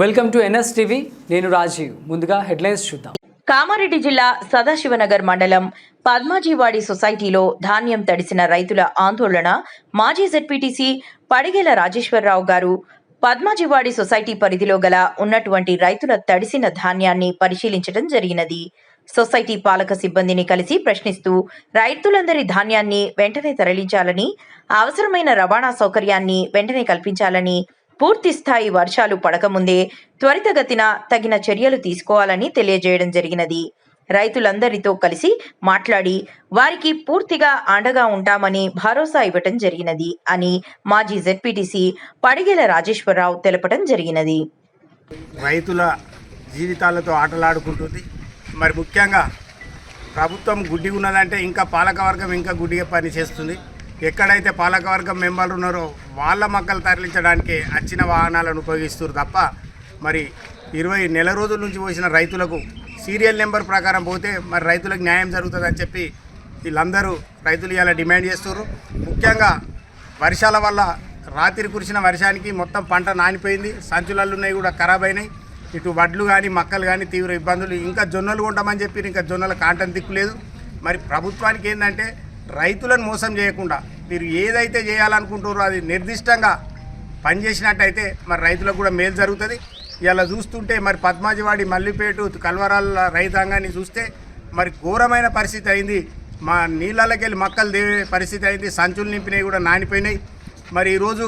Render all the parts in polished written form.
Welcome to NS TV. నేను రాజీవ్. ముందుగా headlines చూద్దాం. కామారెడ్డి జిల్లా సదాశివనగర్ మండలం పద్మాజీవాడి సొసైటీలో ధాన్యం తడిసిన రైతుల ఆందోళన మాజీ జెడ్పీటీసీ పడిగేల రాజేశ్వరరావు గారు పద్మాజీవాడి సొసైటీ పరిధిలో గల ఉన్నటువంటి రైతుల తడిసిన ధాన్యాన్ని పరిశీలించడం జరిగినది. సొసైటీ పాలక సిబ్బందిని కలిసి ప్రశ్నిస్తూ రైతులందరి ధాన్యాన్ని వెంటనే తరలించాలని, అవసరమైన రవాణా సౌకర్యాన్ని వెంటనే కల్పించాలని, పూర్తి స్థాయి వర్షాలు పడకముందే త్వరితగతిన తగిన చర్యలు తీసుకోవాలని తెలియజేయడం జరిగినది. రైతులందరితో కలిసి మాట్లాడి వారికి పూర్తిగా అండగా ఉంటామని భరోసా ఇవ్వటం జరిగినది అని మాజీ జెడ్పీటీసీ పడిగేల రాజేశ్వరరావు తెలపడం జరిగినది. రైతుల జీవితాలతో ఆటలాడుకుంటుంది. మరి ముఖ్యంగా ప్రభుత్వం గుడ్డి ఉన్నదంటే ఇంకా పాలకవర్గం ఇంకా గుడ్డిగా పనిచేస్తుంది. ఎక్కడైతే పాలకవర్గం మెంబర్లు ఉన్నారో వాళ్ళ మొక్కలు తరలించడానికి వచ్చిన వాహనాలను ఉపయోగిస్తారు తప్ప మరి 20 నెల రోజుల నుంచి పోసిన రైతులకు సీరియల్ నెంబర్ ప్రకారం పోతే మరి రైతులకు న్యాయం జరుగుతుందని చెప్పి వీళ్ళందరూ రైతులు ఇలా డిమాండ్ చేస్తున్నారు. ముఖ్యంగా వర్షాల వల్ల రాత్రి కురిసిన వర్షానికి మొత్తం పంట నానిపోయింది. సంచులలు ఉన్నాయి కూడా ఖరాబ్ అయినాయి. ఇటు వడ్లు కానీ మక్కలు కానీ తీవ్ర ఇబ్బందులు. ఇంకా జొన్నలు కొంటామని చెప్పి ఇంకా జొన్నల కాంటం దిక్కులేదు. మరి ప్రభుత్వానికి ఏంటంటే రైతులను మోసం చేయకుండా మీరు ఏదైతే చేయాలనుకుంటారో అది నిర్దిష్టంగా పనిచేసినట్టయితే మరి రైతులకు కూడా మేలు జరుగుతుంది. ఇలా చూస్తుంటే మరి పద్మాజీవాడి మల్లిపేట కల్వరాల రైతాంగాన్ని చూస్తే మరి ఘోరమైన పరిస్థితి అయింది. మా నీళ్ళకి వెళ్ళి మక్కలు దేవే పరిస్థితి అయింది. సంచులు నింపినవి కూడా నానిపోయినాయి. మరి ఈరోజు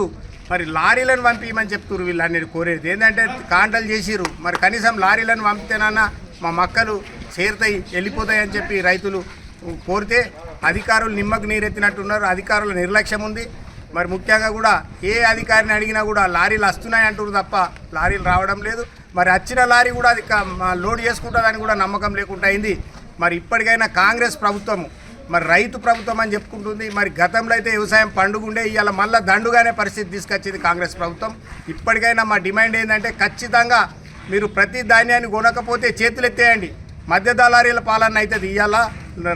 మరి లారీలను పంపించమని చెప్తున్నారు. వీళ్ళన్నీ కోరేది ఏంటంటే కాంటలు చేసిరు. మరి కనీసం లారీలను పంపితేనన్నా మా మక్కలు చేరుతాయి వెళ్ళిపోతాయి అని చెప్పి రైతులు కోరితే అధికారులు నిమ్మకు నీరెత్తినట్టున్నారు. అధికారుల నిర్లక్ష్యం ఉంది. మరి ముఖ్యంగా కూడా ఏ అధికారిని అడిగినా కూడా లారీలు వస్తున్నాయి అంటారు తప్ప లారీలు రావడం లేదు. మరి వచ్చిన లారీ కూడా అది లోడ్ చేసుకుంటుందని కూడా నమ్మకం లేకుండా అయింది. మరి ఇప్పటికైనా కాంగ్రెస్ ప్రభుత్వము మరి రైతు ప్రభుత్వం అని చెప్పుకుంటుంది. మరి గతంలో అయితే వ్యవసాయం పండుగుండే, ఇవాళ మళ్ళీ దండుగానే పరిస్థితి తీసుకొచ్చింది కాంగ్రెస్ ప్రభుత్వం. ఇప్పటికైనా మా డిమాండ్ ఏంటంటే ఖచ్చితంగా మీరు ప్రతి ధాన్యాన్ని కొనకపోతే చేతులు ఎత్తేయండి. మధ్య దళారీల పాలన అవుతుంది. ఇవాళ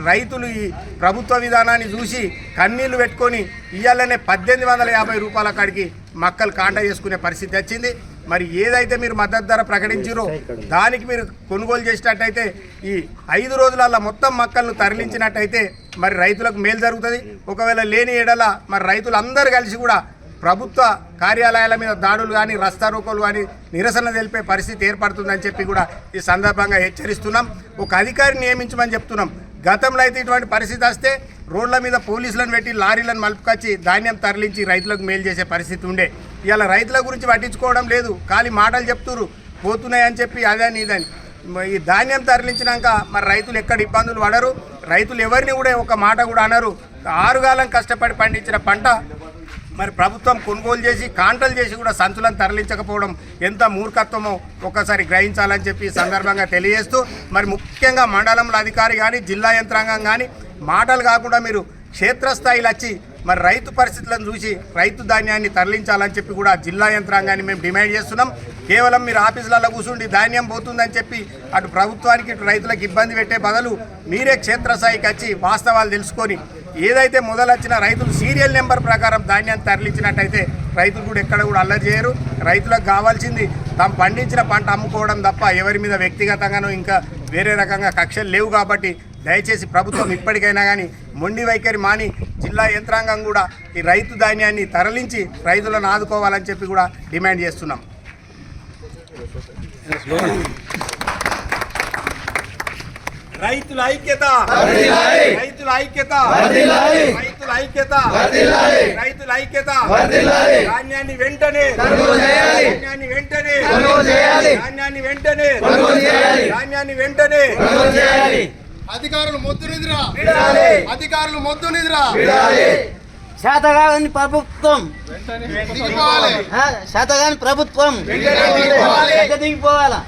రైతులు ఈ ప్రభుత్వ విధానాన్ని చూసి కన్నీళ్లు పెట్టుకొని ఇవాళనే 1850 రూపాయల కాడికి మక్కలు కాంటా చేసుకునే పరిస్థితి వచ్చింది. మరి ఏదైతే మీరు మద్దతు ధర ప్రకటించారో దానికి మీరు కొనుగోలు చేసినట్టయితే ఈ 5 రోజులలో మొత్తం మక్కలను తరలించినట్టయితే మరి రైతులకు మేలు జరుగుతుంది. ఒకవేళ లేని ఎడల మరి రైతులందరూ కలిసి కూడా ప్రభుత్వ కార్యాలయాల మీద దాడులు కానీ రస్తారోకోలు కానీ నిరసన తెలిపే పరిస్థితి ఏర్పడుతుందని చెప్పి కూడా ఈ సందర్భంగా హెచ్చరిస్తున్నాం. ఒక అధికారిని నియమించమని చెప్తున్నాం. గతంలో అయితే ఇటువంటి పరిస్థితి వస్తే రోడ్ల మీద పోలీసులను పెట్టి లారీలను మలుపుకొచ్చి ధాన్యం తరలించి రైతులకు మేలు చేసే పరిస్థితి ఉండే. ఇవాళ రైతుల గురించి పట్టించుకోవడం లేదు. ఖాళీ మాటలు చెప్తున్నారు పోతున్నాయని చెప్పి అదని ఇదని. ఈ ధాన్యం తరలించినాక మరి రైతులు ఎక్కడ ఇబ్బందులు పడరు. రైతులు ఎవరిని కూడా ఒక మాట కూడా అనరు. 6 కాలం కష్టపడి పండించిన పంట మరి ప్రభుత్వం కొనుగోలు చేసి కాంటలు చేసి కూడా సంచులను తరలించకపోవడం ఎంత మూర్ఖత్వమో ఒక్కసారి గ్రహించాలని చెప్పి సందర్భంగా తెలియజేస్తూ మరి ముఖ్యంగా మండలంలో అధికారి కానీ జిల్లా యంత్రాంగం కానీ మాటలు కాకుండా మీరు క్షేత్రస్థాయిలో వచ్చి మరి రైతు పరిస్థితులను చూసి రైతు ధాన్యాన్ని తరలించాలని చెప్పి కూడా జిల్లా యంత్రాంగాన్ని మేము డిమాండ్ చేస్తున్నాం. కేవలం మీరు ఆఫీసులలో కూర్చుండి ధాన్యం పోతుందని చెప్పి అటు ప్రభుత్వానికి ఇటు రైతులకు ఇబ్బంది పెట్టే బదులు మీరే క్షేత్రస్థాయికి వచ్చి వాస్తవాలు తెలుసుకొని ఏదైతే మొదలొచ్చిన రైతులు సీరియల్ నెంబర్ ప్రకారం ధాన్యాన్ని తరలించినట్టయితే రైతులు కూడా ఎక్కడ కూడా అల్లరి చేయరు. రైతులకు కావాల్సింది తాము పండించిన పంట అమ్ముకోవడం తప్ప ఎవరి మీద వ్యక్తిగతంగానూ ఇంకా వేరే రకంగా కక్షలు లేవు. కాబట్టి దయచేసి ప్రభుత్వం ఇప్పటికైనా కానీ మొండి వైఖరి మాని జిల్లా యంత్రాంగం కూడా ఈ రైతు ధాన్యాన్ని తరలించి రైతులను ఆదుకోవాలని చెప్పి కూడా డిమాండ్ చేస్తున్నాం. రైతుల ఐక్యత, రైతుల ఐక్యత, రైతుల ఐక్యత, రైతుల ఐక్యత. ధాన్యాన్ని వెంటనే, ధాన్యాన్ని వెంటనే, ధాన్యాన్ని వెంటనే, ధాన్యాన్ని వెంటనే. అధికారులు మొద్దు నిద్ర, అధికారులు మొద్దు నిద్ర. శాతగాని ప్రభుత్వం, శాతగాని ప్రభుత్వం దిగిపోవాలా.